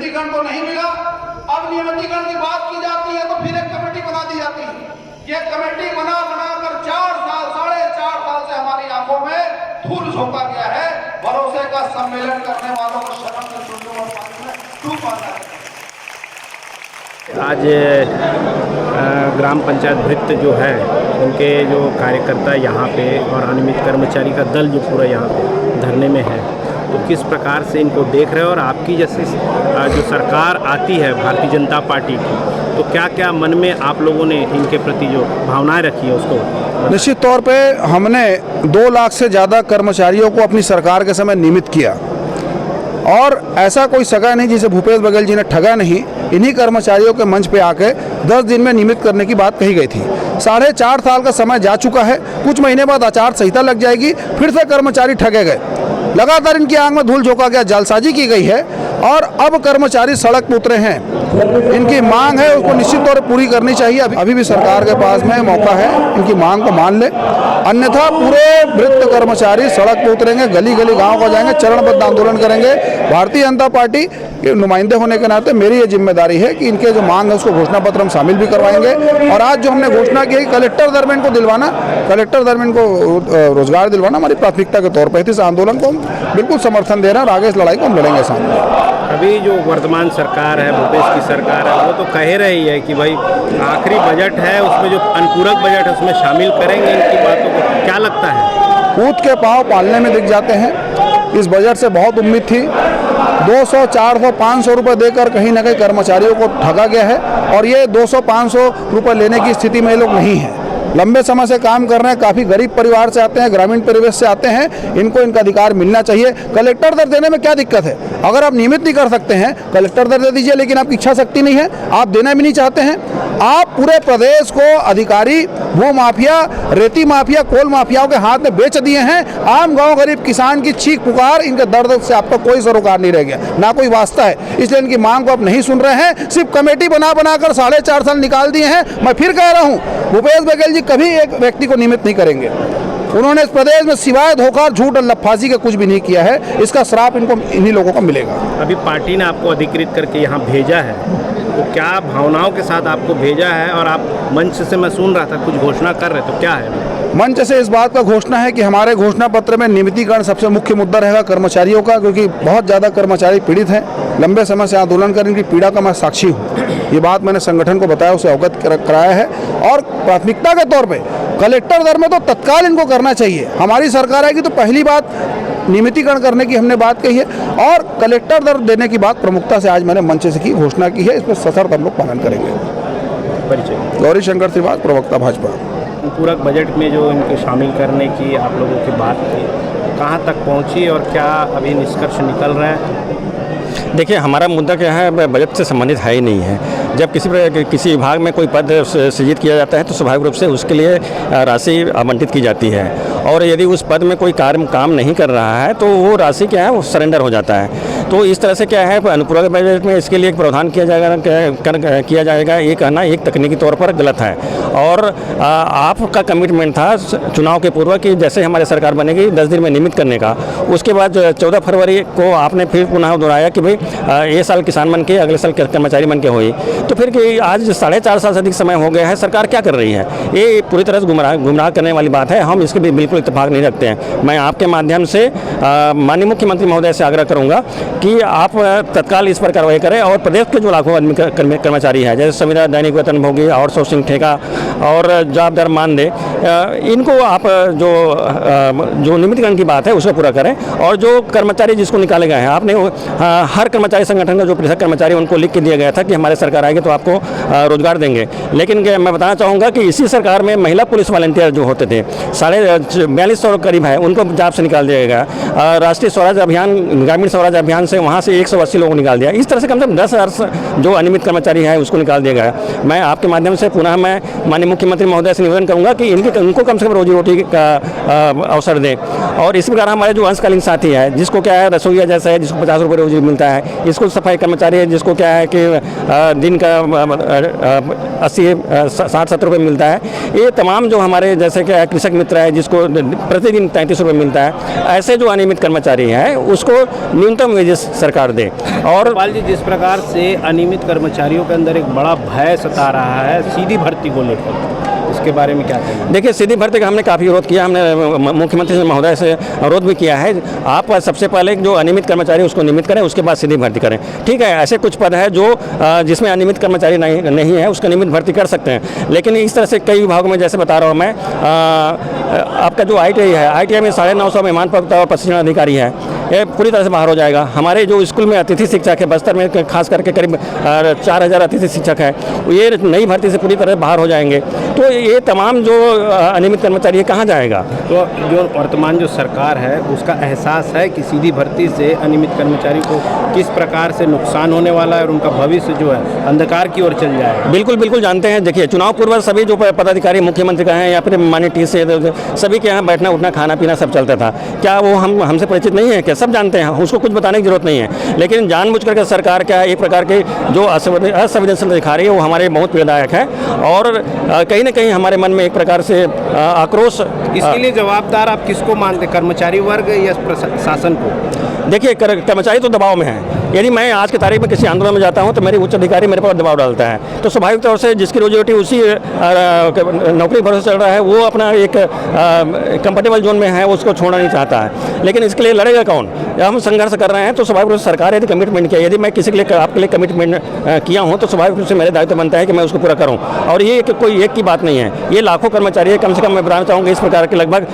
नियमितीकरण तो नहीं मिला। अब नियमितीकरण की बात की जाती है तो फिर एक कमेटी बना दी जाती है। ये कमेटी बना बनाकर 4.5 साल से हमारी आंखों में धूल झोंका गया है। भरोसे का सम्मेलन करने वालों को शर्म से चुनने और पानी में डूब मारना है। आज ग्राम पंचायत भृत्य जो है उनके जो कार्यकर्ता यहाँ पे और अनियमित कर्मचारी का दल जो पूरा यहाँ पे धरने में है, तो किस प्रकार से इनको देख रहे हो और आपकी जैसे जो सरकार आती है भारतीय जनता पार्टी की, तो क्या क्या मन में आप लोगों ने इनके प्रति जो भावनाएं रखी है उसको? निश्चित तौर पे हमने 2 लाख से ज़्यादा कर्मचारियों को अपनी सरकार के समय नियमित किया और ऐसा कोई सगा नहीं जिसे भूपेश बघेल जी ने ठगा नहीं। इन्हीं कर्मचारियों के मंच पे आके 10 दिन में नियमित करने की बात कही गई थी। 4.5 साल का समय जा चुका है। कुछ महीने बाद आचार संहिता लग जाएगी, फिर से कर्मचारी ठगे गए। लगातार इनकी आंख में धूल झोंका गया, जालसाजी की गई है और अब कर्मचारी सड़क पर उतरे हैं। इनकी मांग है उसको निश्चित तौर पर पूरी करनी चाहिए। अभी भी सरकार के पास में मौका है, इनकी मांग को मान ले, अन्यथा पूरे वृत्त कर्मचारी सड़क पर उतरेंगे, गली गली गांव को जाएंगे, चरणबद्ध आंदोलन करेंगे। भारतीय जनता पार्टी के नुमाइंदे होने के नाते मेरी ये जिम्मेदारी है कि इनके जो मांग है उसको घोषणा पत्र हम शामिल भी करवाएंगे। और आज जो हमने घोषणा की है कलेक्टर दर में इनको दिलवाना, कलेक्टर दर में इनको रोजगार दिलवाना हमारी प्राथमिकता के तौर पर। इस आंदोलन को हम बिल्कुल समर्थन दे रहे हैं और आगे इस लड़ाई को हम लड़ेंगे सामने। अभी जो वर्तमान सरकार है, भूपेश की सरकार है, वो तो कह रही है कि भाई आखिरी बजट है उसमें जो अनुपूरक बजट है उसमें शामिल करेंगे इनकी बातों को। क्या लगता है? ऊँट के पाँव पालने में दिख जाते हैं। इस बजट से बहुत उम्मीद थी। 200, 400, 500 रुपये देकर कहीं ना कहीं कर्मचारियों को ठगा गया है और ये 200-500 रुपये लेने की स्थिति में ये लोग नहीं हैं। लंबे समय से काम कर रहे हैं, काफ़ी गरीब परिवार से आते हैं, ग्रामीण परिवेश से आते हैं। इनको इनका अधिकार मिलना चाहिए। कलेक्टर दर देने में क्या दिक्कत है? अगर आप नियमित नहीं कर सकते हैं कलेक्टर दर दे दीजिए, लेकिन आपकी इच्छा शक्ति नहीं है, आप देना भी नहीं चाहते हैं। आप पूरे प्रदेश को अधिकारी भू माफिया, रेती माफिया, कोल माफियाओं के हाथ में बेच दिए हैं। आम गाँव गरीब किसान की चीख पुकार, इनके दर्द से आपका कोई सरोकार नहीं रह गया, ना कोई वास्ता है। इसलिए इनकी मांग को आप नहीं सुन रहे हैं। सिर्फ कमेटी बनाकर 4.5 साल निकाल दिए हैं। मैं फिर कह रहा हूँ, भूपेश बघेल जी कभी एक व्यक्ति को नियमित नहीं करेंगे। उन्होंने इस प्रदेश में सिवाय धोखा, झूठ और लफाजी के कुछ भी नहीं किया है। इसका श्राप इनको इन्हीं लोगों को मिलेगा। अभी पार्टी ने आपको अधिकृत करके यहाँ भेजा है, तो क्या भावनाओं के साथ आपको भेजा है? और आप मंच से मैं सुन रहा था कुछ घोषणा कर रहे, तो क्या है? मंच से इस बात का घोषणा है कि हमारे घोषणा पत्र में नियमितीकरण सबसे मुख्य मुद्दा रहेगा कर्मचारियों का, क्योंकि बहुत ज़्यादा कर्मचारी पीड़ित हैं। लंबे समय से आंदोलन कर इनकी पीड़ा का मैं साक्षी हूँ। ये बात मैंने संगठन को बताया, उसे अवगत कराया है और प्राथमिकता के तौर पे कलेक्टर दर में तो तत्काल इनको करना चाहिए। हमारी सरकार आएगी तो पहली बात नियमितीकरण करने की हमने बात कही है और कलेक्टर दर देने की बात प्रमुखता से आज मैंने मंच से की घोषणा की है। इस पर सशर्त हम लोग पालन करेंगे। परिचय गौरी शंकर श्रीवास्तव, प्रवक्ता भाजपा। पूरक बजट में जो इनके शामिल करने की आप लोगों की बात थी, कहाँ तक पहुँची और क्या अभी निष्कर्ष निकल रहे हैं? देखिए, हमारा मुद्दा क्या है, बजट से संबंधित है ही नहीं है। जब किसी विभाग में कोई पद सृजित किया जाता है तो स्वाभाविक रूप से उसके लिए राशि आवंटित की जाती है और यदि उस पद में कोई काम नहीं कर रहा है तो वो राशि क्या है, वो सरेंडर हो जाता है। तो इस तरह से क्या है, अनुपूरक बजट में इसके लिए एक प्रावधान किया जाएगा। ये कहना एक तकनीकी तौर पर गलत है। और आपका कमिटमेंट था चुनाव के पूर्व कि जैसे हमारी सरकार बनेगी 10 दिन में नियमित करने का। उसके बाद 14 फरवरी को आपने फिर पुनः दोहराया कि भाई ये साल किसान बन के अगले साल कर्मचारी बन के हुई। तो फिर कि आज 4.5 साल से अधिक समय हो गया है, सरकार क्या कर रही है? ये पूरी तरह से गुमराह करने वाली बात है। हम इसके भी बिल्कुल इत्तेफाक नहीं रखते हैं। मैं आपके माध्यम से माननीय मुख्यमंत्री महोदय से आग्रह करूंगा कि आप तत्काल इस पर कार्रवाई करें और प्रदेश के जो लाखों आदमी कर्मचारी हैं, जैसे संविदा, दैनिक वेतनभोगी, आउटसोर्सिंग, ठेका और जवाबदार मानदेय, इनको आप जो नियमितीकरण की बात है उसको पूरा करें। और जो कर्मचारी जिसको निकाले गए हैं, आपने हर कर्मचारी संगठन का जो पृथक कर्मचारी उनको लिख के दिया गया था कि हमारे सरकार आएगी तो आपको रोजगार देंगे। लेकिन मैं बताना चाहूँगा कि इसी सरकार में महिला पुलिस वॉलंटियर जो होते थे 4200 करीब है, उनको जॉब से निकाल दिया गया। राष्ट्रीय स्वराज अभियान, ग्रामीण स्वराज अभियान से वहाँ से 180 लोगों को निकाल दिया। इस तरह से कम से कम 10,000 जो अनियमित कर्मचारी हैं उसको निकाल दिया गया। मैं आपके माध्यम से पुनः मैं माननीय मुख्यमंत्री महोदय से निवेदन करूँगा कि उनको कम से कम रोजी रोटी का अवसर दें। और इसी प्रकार हमारे जो अंशकालीन साथी है, जिसको क्या है रसोईया जैसा है, जिसको 50 रुपये रोजी मिलता है, इसको सफाई कर्मचारी है जिसको क्या है कि दिन का 80-60-70 रुपये मिलता है। ये तमाम जो हमारे जैसे कि कृषक मित्र है जिसको प्रतिदिन 33 रुपये मिलता है, ऐसे जो अनियमित कर्मचारी हैं उसको न्यूनतम वेजेस सरकार दे। और गोपाल जी, जिस प्रकार से अनियमित कर्मचारियों के अंदर एक बड़ा भय सता रहा है सीधी भर्ती को लेकर, इसके बारे में क्या कहना है? देखिए, सीधी भर्ती का हमने काफ़ी विरोध किया, हमने मुख्यमंत्री महोदय से अनुरोध भी किया है। आप सबसे पहले जो अनियमित कर्मचारी उसको नियमित करें, उसके बाद सीधी भर्ती करें। ठीक है, ऐसे कुछ पद है जो जिसमें अनियमित कर्मचारी नहीं है, उसका नियमित भर्ती कर सकते हैं। लेकिन इस तरह से कई विभागों में, जैसे बता रहा हूँ मैं, आपका जो ITI है, ITI में 950 मेहमान पद और प्रशिक्षण अधिकारी है, ये पूरी तरह से बाहर हो जाएगा। हमारे जो स्कूल में अतिथि शिक्षक है, बस्तर में खास करके करीब 4000 अतिथि शिक्षक है, ये नई भर्ती से पूरी तरह बाहर हो जाएंगे। तो ये तमाम जो अनियमित कर्मचारी है कहाँ जाएगा? तो जो वर्तमान जो सरकार है उसका एहसास है कि सीधी भर्ती से अनियमित कर्मचारी को किस प्रकार से नुकसान होने वाला है और उनका भविष्य जो है अंधकार की ओर चल जाएगा। बिल्कुल बिल्कुल जानते हैं। देखिए, चुनाव पूर्व सभी जो पदाधिकारी मुख्यमंत्री का है या फिर माननीय टी से सभी के यहाँ बैठना उठना खाना पीना सब चलता था। क्या वो हमसे परिचित नहीं है? क्या सब जानते हैं? उसको कुछ बताने की जरूरत नहीं है। लेकिन जानबूझ करके सरकार क्या एक प्रकार के जो असंवेदनशीलता दिखा रही है वो हमारे बहुत पीड़ादायक है और कहीं ना कहीं हमारे मन में एक प्रकार से आक्रोश। इसके लिए जवाबदार आप किसको मानते, कर्मचारी वर्ग या शासन को? देखिए, कर्मचारी तो दबाव में है। यदि मैं आज की तारीख में किसी आंदोलन में जाता हूं तो मेरे उच्च अधिकारी मेरे पर दबाव डालता है, तो स्वाभाविक तौर से जिसकी रोजी रोटी उसी नौकरी भरोसे चल रहा है वो अपना एक कंफर्टेबल जोन में है, उसको छोड़ना नहीं चाहता है। लेकिन इसके लिए लड़ेगा कौन? हम संघर्ष कर रहे हैं तो स्वाभाविक रूप से सरकार यदि कमिटमेंट किया, यदि मैं किसी के लिए आपके लिए कमिटमेंट किया हूँ तो स्वाभाविक रूप से मेरे दायित्व बनता है कि मैं उसको पूरा करूँ। और ये कोई एक की बात नहीं है, ये लाखों कर्मचारी है। कम से कम मैं बताना चाहूँगा इस प्रकार के लगभग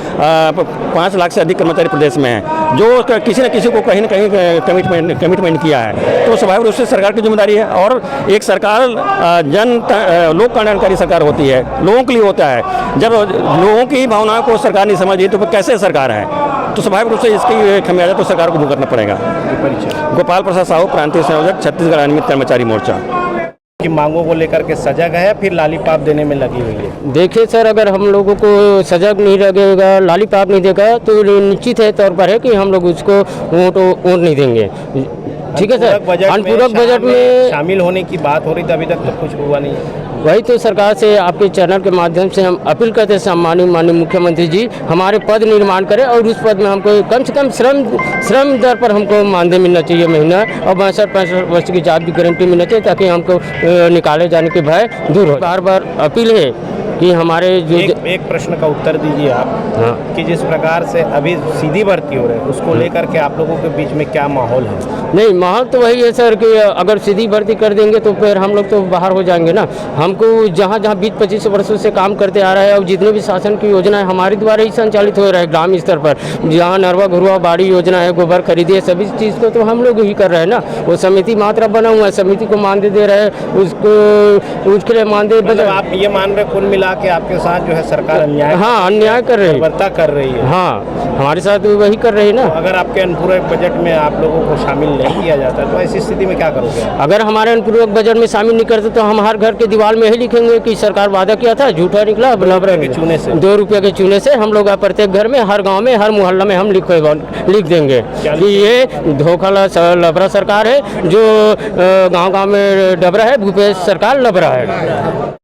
5 लाख से अधिक कर्मचारी प्रदेश में हैं जो किसी न किसी को कहीं ना कहीं कमिटमेंट किया है। तो स्वाभाविक रूप से सरकार की जिम्मेदारी है। और एक सरकार लोक कल्याणकारी सरकार होती है, लोगों के लिए होता है। जब लोगों की भावनाओं को सरकार नहीं समझ रही तो कैसे सरकार है? तो स्वाभाविक रूप से इसकी खमियाजा तो सरकार को भुगतना पड़ेगा। गोपाल प्रसाद साहू, प्रांतीय संयोजक, छत्तीसगढ़ अनियमित कर्मचारी मोर्चा। की मांगों को लेकर के सजग है फिर लालीपाप देने में लगी हुई है? देखिए सर, अगर हम लोगों को सजग नहीं लगेगा, लालीपाप नहीं देगा तो निश्चित है तौर पर है कि हम लोग उसको वोट नहीं देंगे। ठीक है सर। अनुपूरक बजट में शामिल होने की बात हो रही थी, अभी तक तो कुछ हुआ नहीं है। वही तो सरकार से आपके चैनल के माध्यम से हम अपील करते हैं, माननीय मुख्यमंत्री जी हमारे पद निर्माण करें और उस पद में हमको कम से कम श्रम दर पर हमको मानदेय मिलना चाहिए महीना, और 62-65 वर्ष की जात की गारंटी मिलना चाहिए ताकि हमको निकाले जाने के भय दूर हो। बार बार अपील है कि हमारे जो एक प्रश्न का उत्तर दीजिए आप। हाँ। कि जिस प्रकार से अभी सीधी भर्ती हो रही है उसको लेकर के आप लोगों के बीच में क्या माहौल है? नहीं, माहौल तो वही है सर कि अगर सीधी भर्ती कर देंगे तो फिर हम लोग तो बाहर हो जाएंगे ना। हमको जहाँ 20-25 वर्षों से काम करते आ रहा है और जितने भी शासन की योजना है हमारे द्वारा ही संचालित हो रहा है ग्राम स्तर पर, जहाँ नरवा घुरवा बाड़ी योजना है, गोबर खरीदिए, सभी चीज़ को तो हम लोग ही कर रहे हैं ना। वो समिति मात्रा बना हुआ है, समिति को मानदेय दे रहे हैं, उसके लिए मानदेय। मतलब आप ये मान रहे कुल मिला के आपके साथ जो है सरकार अन्याय, हाँ अन्याय कर रही है, वर्ता कर रही है। हाँ, हमारे साथ वही कर रही है ना। तो अगर आपके अनुपूरक बजट में आप लोगों को शामिल नहीं किया जाता तो ऐसी स्थिति में क्या करोगे? अगर हमारे अनुपूरक बजट में शामिल नहीं करते तो हम हर घर के दीवार में ही लिखेंगे कि सरकार वादा किया था, झूठा निकला, चूने से 2 रुपये के चूने से हम लोग प्रत्येक घर में, हर गांव में, हर मोहल्ला में हम लिख देंगे कि ये धोखा लबरा सरकार है, जो गांव-गांव में डबरा है, भूपेश सरकार लबरा है।